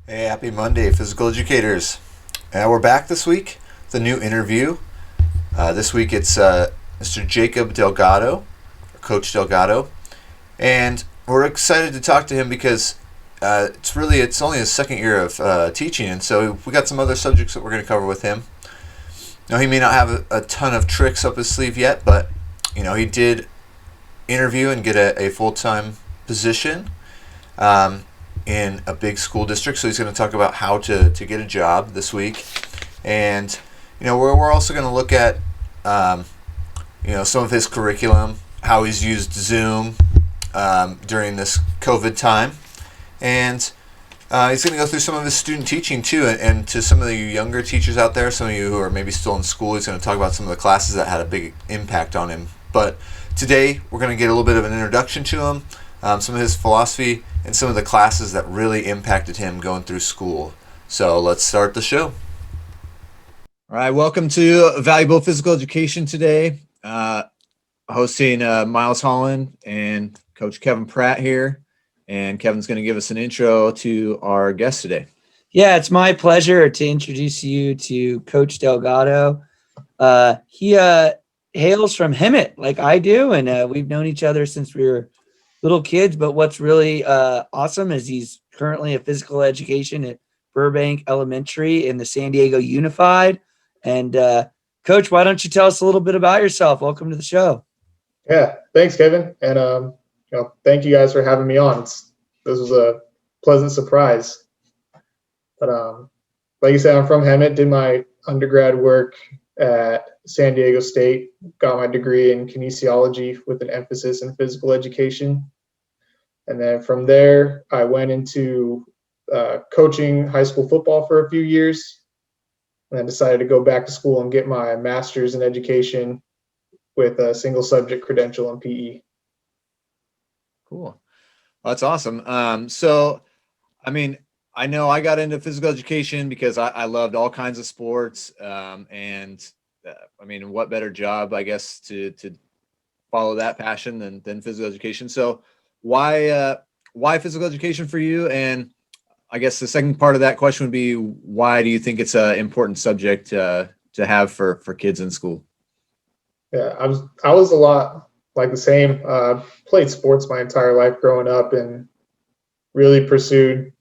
Hey, happy Monday, physical educators. We're back this week with a new interview. This week it's Mr. Jacob Delgado, or Coach Delgado, and we're excited to talk to him because it's only his second year of teaching, and so we got some other subjects that we're going to cover with him. Now, he may not have a ton of tricks up his sleeve yet, but he did interview and get a full-time position. In a big school district, so he's going to talk about how to get a job this week, and we're also going to look at some of his curriculum, how he's used Zoom during this COVID time, and he's going to go through some of his student teaching too, and to some of the younger teachers out there, some of you who are maybe still in school, he's going to talk about some of the classes that had a big impact on him. But today we're going to get a little bit of an introduction to him, some of his philosophy, and some of the classes that really impacted him going through school. So let's start the show. All right, welcome to Valuable Physical Education today. Hosting Miles Holland and Coach Kevin Pratt here. And Kevin's going to give us an intro to our guest today. Yeah, it's my pleasure to introduce you to Coach Delgado. He hails from Hemet like I do, and we've known each other since we were little kids. But what's really awesome is he's currently a physical education at Burbank Elementary in the San Diego Unified. And Coach, why don't you tell us a little bit about yourself? Welcome to the show. Yeah, thanks, Kevin, and thank you guys for having me on. This was a pleasant surprise. But like you said, I'm from Hemet. Did my undergrad work at San Diego State. Got my degree in kinesiology with an emphasis in physical education. And then from there, I went into coaching high school football for a few years, and then decided to go back to school and get my master's in education with a single subject credential in PE. Cool. Well, that's awesome. So, I know I got into physical education because I loved all kinds of sports. What better job, I guess, to follow that passion than physical education. So why physical education for you? And I guess the second part of that question would be, why do you think it's an important subject to have for kids in school? Yeah, I was a lot like the same. Played sports my entire life growing up, and really pursued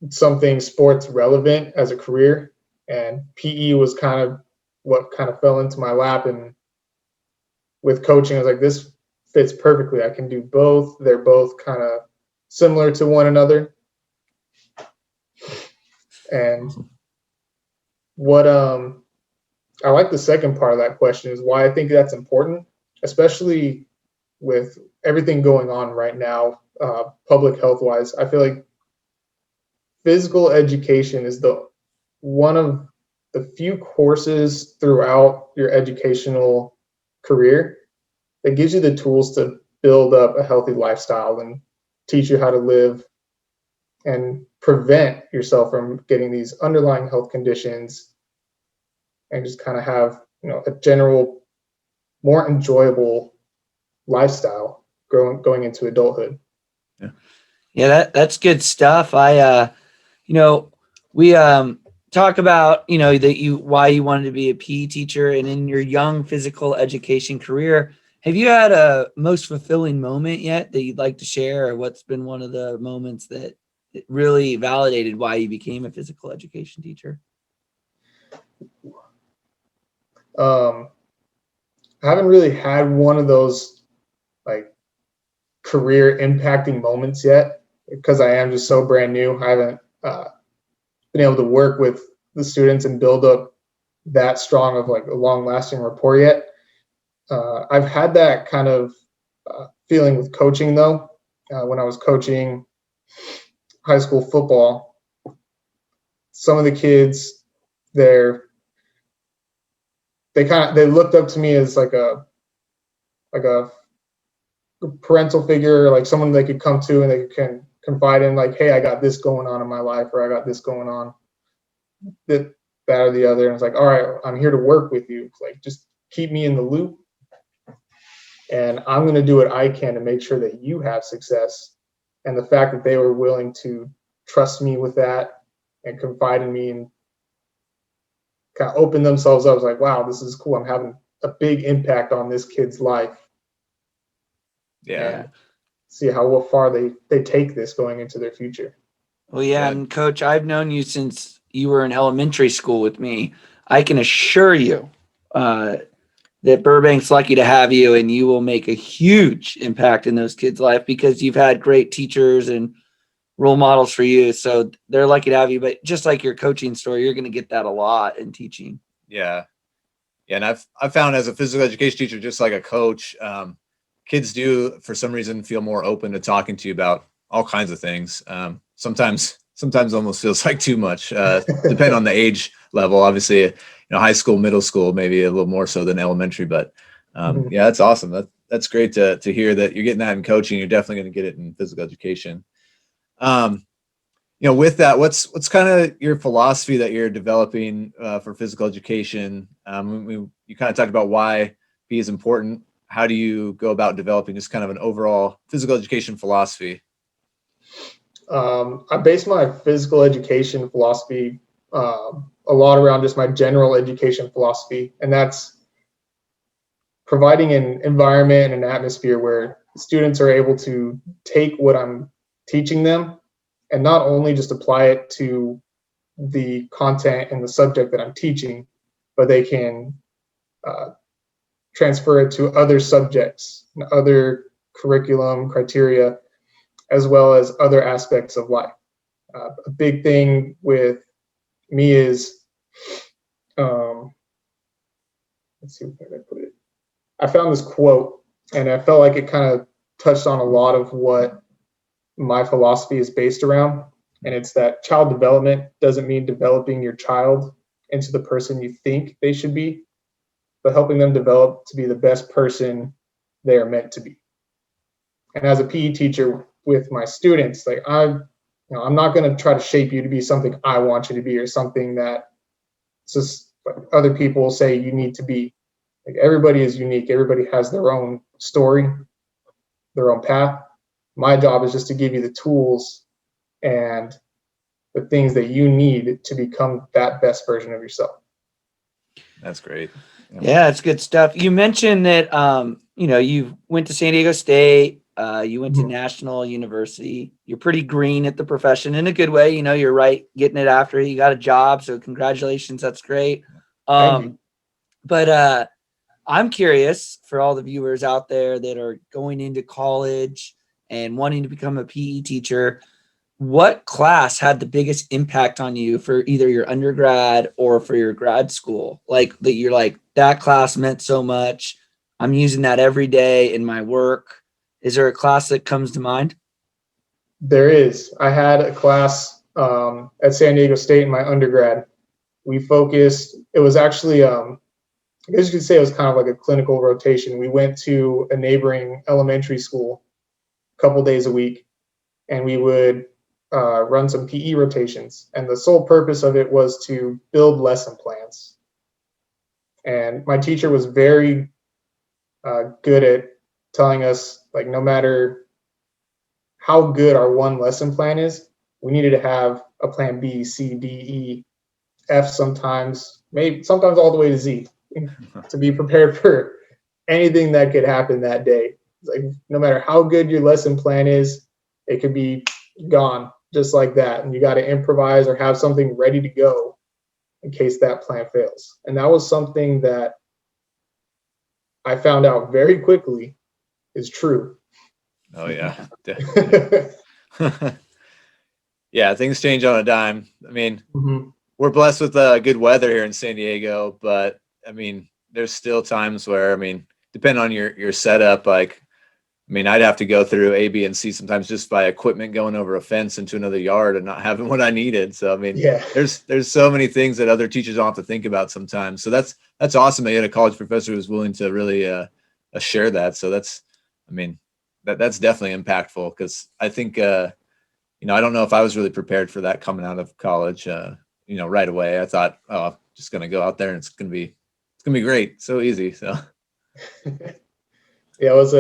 something sports relevant as a career. And PE was kind of what kind of fell into my lap. And with coaching, I was like, this fits perfectly. I can do both. They're both kind of similar to one another. And what I like the second part of that question is why I think that's important, especially with everything going on right now, public health wise. I feel like physical education is one of the few courses throughout your educational career that gives you the tools to build up a healthy lifestyle and teach you how to live and prevent yourself from getting these underlying health conditions, and just kind of have a general more enjoyable lifestyle going into adulthood. Yeah, that's good stuff. We talk about that why you wanted to be a PE teacher, and in your young physical education career, have you had a most fulfilling moment yet that you'd like to share, or what's been one of the moments that really validated why you became a physical education teacher? I haven't really had one of those like career impacting moments yet, because I am just so brand new. I haven't been able to work with the students and build up that strong of like a long lasting rapport yet. I've had that kind of feeling with coaching though. When I was coaching high school football, some of the kids there, they looked up to me as like a parental figure, like someone they could come to and they can confide in, like, hey, I got this going on in my life, or I got this going on, that or the other. And it's like, all right, I'm here to work with you. Like, just keep me in the loop, and I'm going to do what I can to make sure that you have success. And the fact that they were willing to trust me with that and confide in me and kind of open themselves up. I was like, wow, this is cool. I'm having a big impact on this kid's life. Yeah. And see how far they take this going into their future. Well, yeah, and Coach, I've known you since you were in elementary school with me. I can assure you that Burbank's lucky to have you, and you will make a huge impact in those kids' life because you've had great teachers and role models for you. So they're lucky to have you. But just like your coaching story, you're going to get that a lot in teaching. Yeah. Yeah. And I've found as a physical education teacher, just like a coach, kids do for some reason feel more open to talking to you about all kinds of things. Sometimes almost feels like too much, depending on the age level. Obviously, high school, middle school, maybe a little more so than elementary, but yeah, that's awesome. That's great to hear that you're getting that in coaching. You're definitely going to get it in physical education. With that, what's kind of your philosophy that you're developing for physical education? You kind of talked about why PE is important. How do you go about developing just kind of an overall physical education philosophy? I base my physical education philosophy a lot around just my general education philosophy, and that's providing an environment and an atmosphere where students are able to take what I'm teaching them and not only just apply it to the content and the subject that I'm teaching, but they can transfer it to other subjects and other curriculum criteria, as well as other aspects of life. A big thing with me is, let's see where I put it. I found this quote, and I felt like it kind of touched on a lot of what my philosophy is based around. And it's that child development doesn't mean developing your child into the person you think they should be, but helping them develop to be the best person they are meant to be. And as a PE teacher with my students, like I'm not going to try to shape you to be something I want you to be or something that just like other people say you need to be. Like everybody is unique. Everybody has their own story, their own path. My job is just to give you the tools and the things that you need to become that best version of yourself. That's great. Yeah, it's good stuff. You mentioned that you went to San Diego State, you went to National University. You're pretty green at the profession in a good way. You're right, getting it after you got a job. So congratulations, that's great. But I'm curious for all the viewers out there that are going into college and wanting to become a PE teacher. What class had the biggest impact on you for either your undergrad or for your grad school? Like that you're like, that class meant so much. I'm using that every day in my work. Is there a class that comes to mind? There is. I had a class at San Diego State in my undergrad. We focused, it was actually, I guess you could say it was kind of like a clinical rotation. We went to a neighboring elementary school a couple days a week, and we would run some PE rotations. And the sole purpose of it was to build lesson plans. And my teacher was very good at telling us, like, no matter how good our one lesson plan is, we needed to have a plan B, C, D, E, F sometimes all the way to Z to be prepared for anything that could happen that day. Like no matter how good your lesson plan is, it could be gone just like that. And you got to improvise or have something ready to go in case that plan fails. And that was something that I found out very quickly is true. Oh yeah. Yeah, things change on a dime. I mean, we're blessed with good weather here in San Diego, but I mean, there's still times where, I mean, depending on your setup, like, I mean, I'd have to go through A, B, and C sometimes just by equipment going over a fence into another yard and not having what I needed. So, I mean, there's so many things that other teachers don't have to think about sometimes. So that's awesome that you had a college professor who's willing to really share that. So that's definitely impactful because I think, I don't know if I was really prepared for that coming out of college, right away. I thought, oh, I'm just going to go out there and it's going to be great. So easy. So. Yeah, it was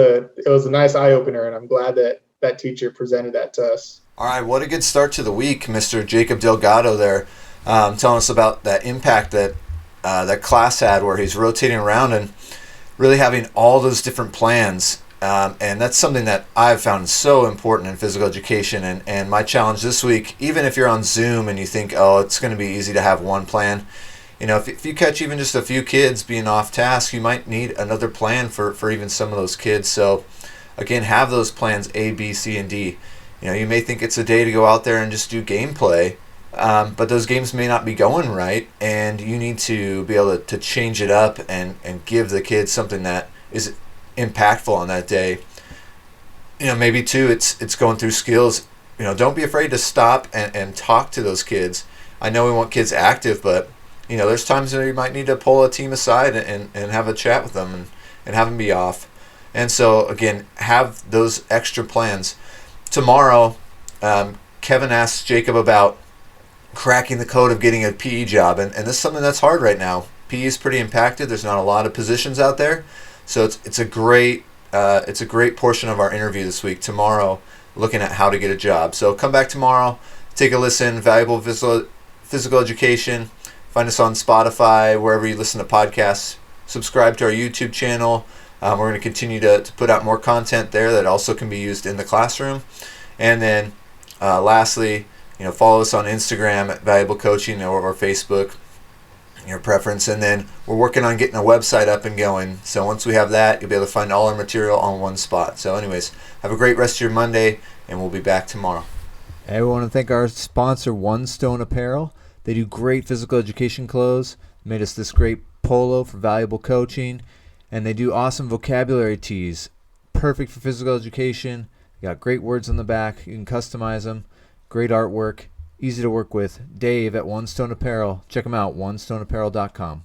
a nice eye opener, and I'm glad that that teacher presented that to us. All right, what a good start to the week, Mr. Jacob Delgado there, telling us about that impact that that class had, where he's rotating around and really having all those different plans. And that's something that I've found so important in physical education. And my challenge this week, even if you're on Zoom and you think, oh, it's going to be easy to have one plan, if you catch even just a few kids being off task, you might need another plan for even some of those kids. So again, have those plans A, B, C, and D. You may think it's a day to go out there and just do gameplay, but those games may not be going right, and you need to be able to change it up and give the kids something that is impactful on that day. Maybe too, it's going through skills. Don't be afraid to stop and talk to those kids. I know we want kids active, but there's times where you might need to pull a team aside and have a chat with them and have them be off. And so again, have those extra plans. Tomorrow, Kevin asked Jacob about cracking the code of getting a PE job, and this is something that's hard right now. PE is pretty impacted. There's not a lot of positions out there, so it's a great portion of our interview this week. Tomorrow, looking at how to get a job. So come back tomorrow, take a listen. Valuable physical education. Find us on Spotify, wherever you listen to podcasts. Subscribe to our YouTube channel. We're going to continue to put out more content there that also can be used in the classroom. And then lastly, follow us on Instagram at Valuable Coaching or Facebook, your preference. And then we're working on getting a website up and going. So once we have that, you'll be able to find all our material on one spot. So anyways, have a great rest of your Monday, and we'll be back tomorrow. Hey, we want to thank our sponsor, One Stone Apparel. They do great physical education clothes. Made us this great polo for Valuable Coaching. And they do awesome vocabulary tees, perfect for physical education. They got great words on the back. You can customize them. Great artwork. Easy to work with. Dave at One Stone Apparel. Check them out, onestoneapparel.com.